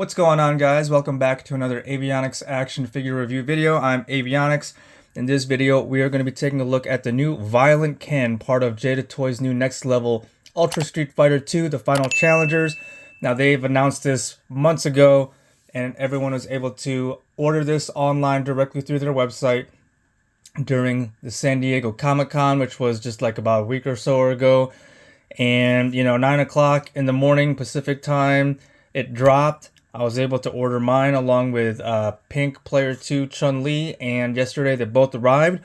What's going on, guys? Welcome back to another Avionics action figure review video. I'm Avionics. In this video, we are going to be taking a look at the new Violent Ken, part of Jada Toys' new Next Level Ultra Street Fighter 2, the final challengers. Now, they've announced this months ago, and everyone was able to order this online directly through their website during the San Diego Comic-Con, which was just like about a week or so ago. And, 9 o'clock in the morning Pacific time, it dropped. I was able to order mine along with Pink Player 2 Chun-Li, and yesterday they both arrived.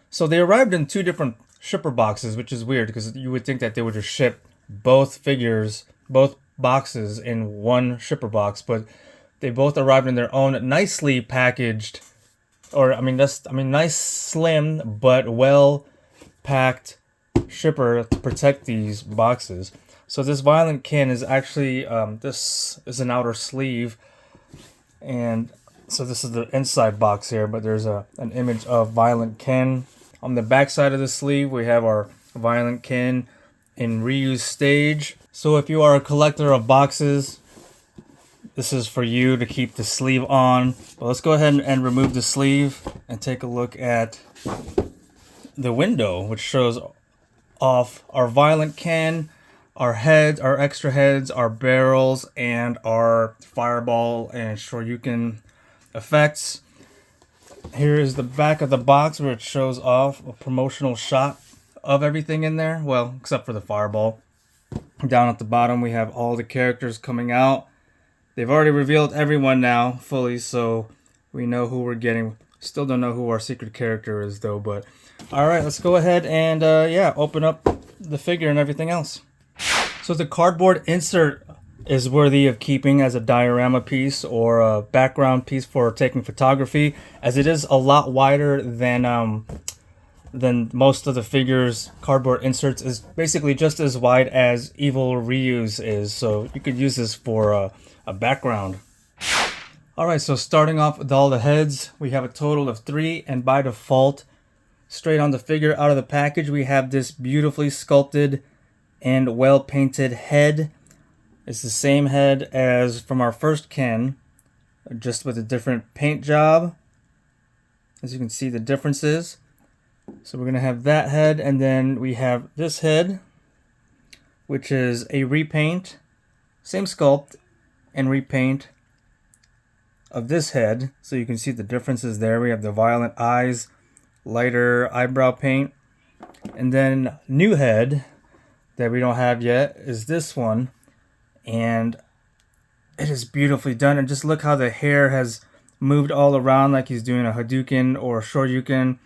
So they arrived in two different shipper boxes, which is weird because you would think that they would just ship both figures, both boxes in one shipper box, but they both arrived in their own nicely packaged, nice, slim, but well packed shipper to protect these boxes. So this Violent Ken is actually, this is an outer sleeve, and so this is the inside box here, but there's an image of Violent Ken. On the back side of the sleeve, we have our Violent Ken in reuse stage. So if you are a collector of boxes, this is for you to keep the sleeve on. But let's go ahead and remove the sleeve and take a look at the window, which shows off our Violent Ken, our heads, our extra heads, our barrels, and our fireball and shoryuken effects. Here is the back of the box where it shows off a promotional shot of everything in there. Well, except for the fireball. Down at the bottom, we have all the characters coming out. They've already revealed everyone now fully, so we know who we're getting. Still don't know who our secret character is, though. But all right, let's go ahead and open up the figure and everything else. So the cardboard insert is worthy of keeping as a diorama piece or a background piece for taking photography, as it is a lot wider than most of the figures. Cardboard inserts is basically just as wide as Evil Ryu's is, so you could use this for a background. Alright, so starting off with all the heads, we have a total of 3, and by default, straight on the figure out of the package, we have this beautifully sculpted and well painted head. It's the same head as from our first Ken, just with a different paint job. As you can see, the differences. So we're going to have that head, and then we have this head, which is a repaint, same sculpt and repaint of this head. So you can see the differences there. We have the violet eyes, lighter eyebrow paint, and then new head that we don't have yet is this one, and it is beautifully done. And just look how the hair has moved all around like he's doing a Hadouken or a Shoryuken,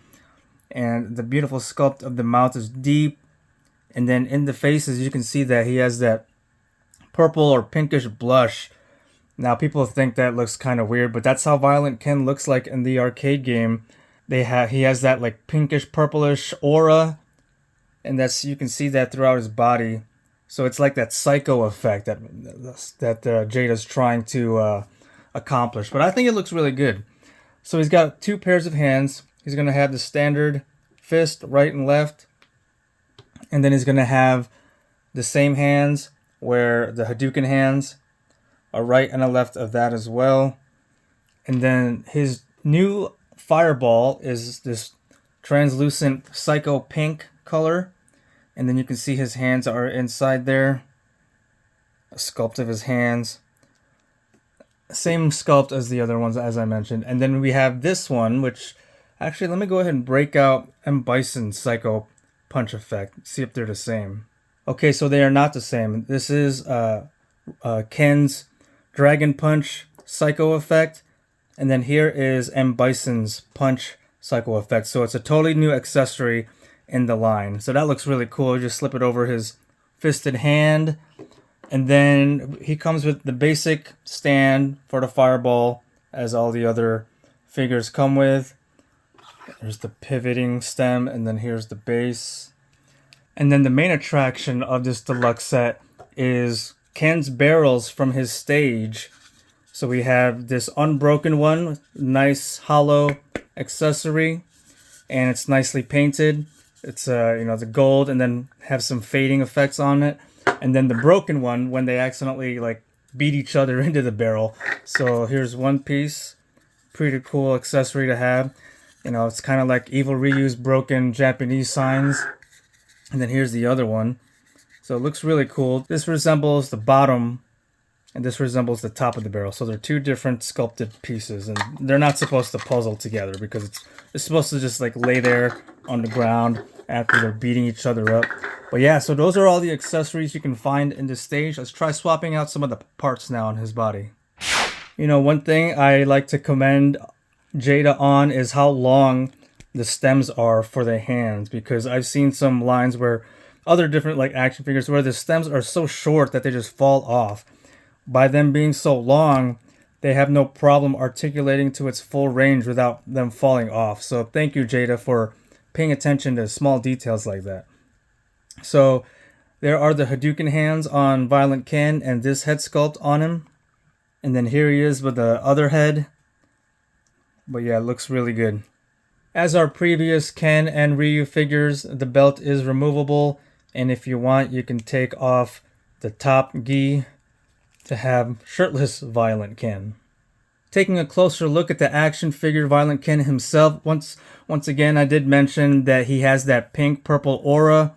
and the beautiful sculpt of the mouth is deep, and then in the faces you can see that he has that purple or pinkish blush. Now people think that looks kind of weird, but that's how Violent Ken looks like in the arcade game. He has that like pinkish purplish aura, and you can see that throughout his body. So it's like that psycho effect that Jada's trying to accomplish. But I think it looks really good. So he's got 2 pairs of hands. He's going to have the standard fist, right and left. And then he's going to have the same hands where the Hadouken hands are right and a left of that as well. And then his new fireball is this translucent psycho pink color. And then you can see his hands are inside there. A sculpt of his hands. Same sculpt as the other ones, as I mentioned. And then we have this one, which actually, let me go ahead and break out M. Bison's Psycho Punch effect. See if they're the same. Okay, so they are not the same. This is Ken's Dragon Punch Psycho effect. And then here is M. Bison's Punch Psycho effect. So it's a totally new accessory in the line. So that looks really cool. You just slip it over his fisted hand. And then he comes with the basic stand for the fireball, as all the other figures come with. There's the pivoting stem, and then here's the base. And then the main attraction of this deluxe set is Ken's barrels from his stage. So we have this unbroken one, nice hollow accessory, and it's nicely painted. It's the gold, and then have some fading effects on it. And then the broken one, when they accidentally like beat each other into the barrel. So here's one piece. Pretty cool accessory to have. You know, it's kind of like Evil Ryu's broken Japanese signs. And then here's the other one. So it looks really cool. This resembles the bottom, and this resembles the top of the barrel. So they're two different sculpted pieces, and they're not supposed to puzzle together because it's supposed to just like lay there on the ground after they're beating each other up. But yeah, so those are all the accessories you can find in this stage. Let's try swapping out some of the parts now on his body. You know, one thing I like to commend Jada on is how long the stems are for the hands, because I've seen some lines where other different like action figures where the stems are so short that they just fall off. By them being so long, they have no problem articulating to its full range without them falling off. So thank you, Jada, for paying attention to small details like that. So there are the Hadouken hands on Violent Ken and this head sculpt on him. And then here he is with the other head. But yeah, it looks really good. As our previous Ken and Ryu figures, the belt is removable. And if you want, you can take off the top gi to have shirtless Violent Ken. Taking a closer look at the action figure Violent Ken himself, once again I did mention that he has that pink purple aura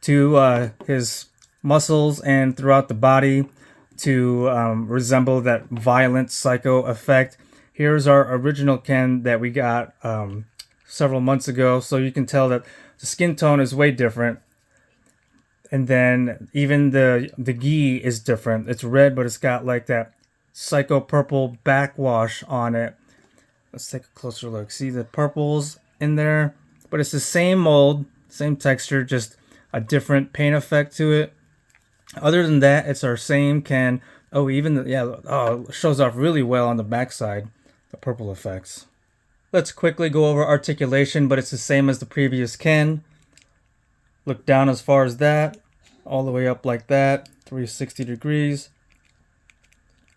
to his muscles and throughout the body to resemble that violent psycho effect. Here's our original Ken that we got several months ago, so you can tell that the skin tone is way different. And then even the gi is different. It's red, but it's got like that psycho purple backwash on it. Let's take a closer look. See the purples in there? But it's the same mold, same texture, just a different paint effect to it. Other than that, it's our same Ken. Oh, even it shows off really well on the backside, the purple effects. Let's quickly go over articulation, but it's the same as the previous Ken. Look down as far as that, all the way up like that, 360 degrees.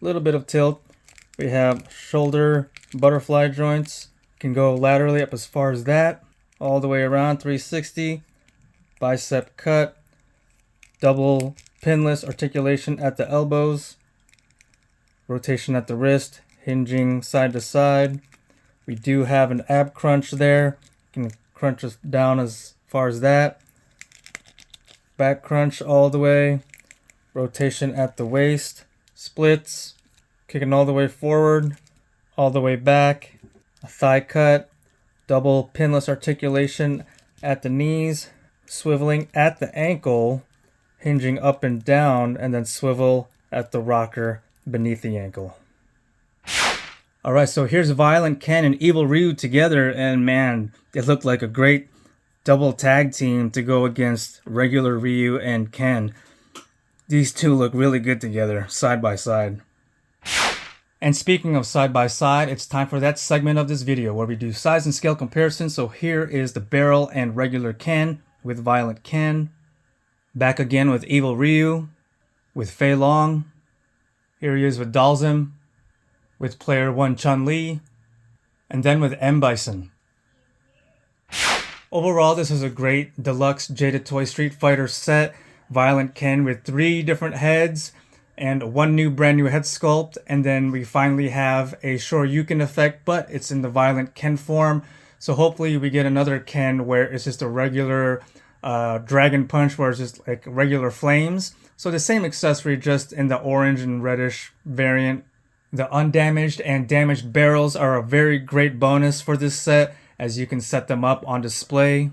A little bit of tilt. We have shoulder butterfly joints. Can go laterally up as far as that, all the way around 360. Bicep cut. Double pinless articulation at the elbows. Rotation at the wrist, hinging side to side. We do have an ab crunch there. Can crunch us down as far as that. Back crunch all the way. Rotation at the waist. Splits. Kicking all the way forward. All the way back. A thigh cut. Double pinless articulation at the knees. Swiveling at the ankle. Hinging up and down. And then swivel at the rocker beneath the ankle. Alright, so here's Violent Ken and Evil Ryu together. And man, it looked like a great double tag team to go against regular Ryu and Ken. These two look really good together, side by side. And speaking of side by side, it's time for that segment of this video where we do size and scale comparisons. So here is the barrel and regular Ken with Violent Ken. Back again with Evil Ryu, with Fei Long. Here he is with Dalsim, with Player 1 Chun-Li, and then with M. Bison. Overall, this is a great deluxe Jada Toy Street Fighter set. Violent Ken with 3 different heads and 1 brand new head sculpt. And then we finally have a Shoryuken effect, but it's in the Violent Ken form. So hopefully we get another Ken where it's just a regular Dragon Punch where it's just like regular flames. So the same accessory, just in the orange and reddish variant. The undamaged and damaged barrels are a very great bonus for this set, as you can set them up on display.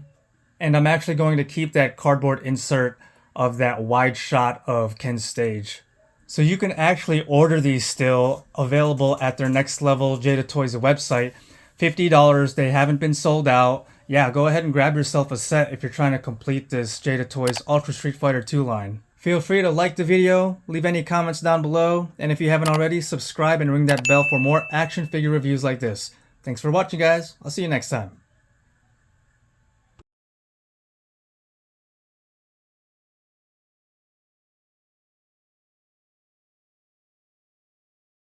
And I'm actually going to keep that cardboard insert of that wide shot of Ken's stage. So you can actually order these still, available at their Next Level Jada Toys website. $50, they haven't been sold out. Yeah, go ahead and grab yourself a set if you're trying to complete this Jada Toys Ultra Street Fighter 2 line. Feel free to like the video, leave any comments down below, and if you haven't already, subscribe and ring that bell for more action figure reviews like this. Thanks for watching, guys. I'll see you next time.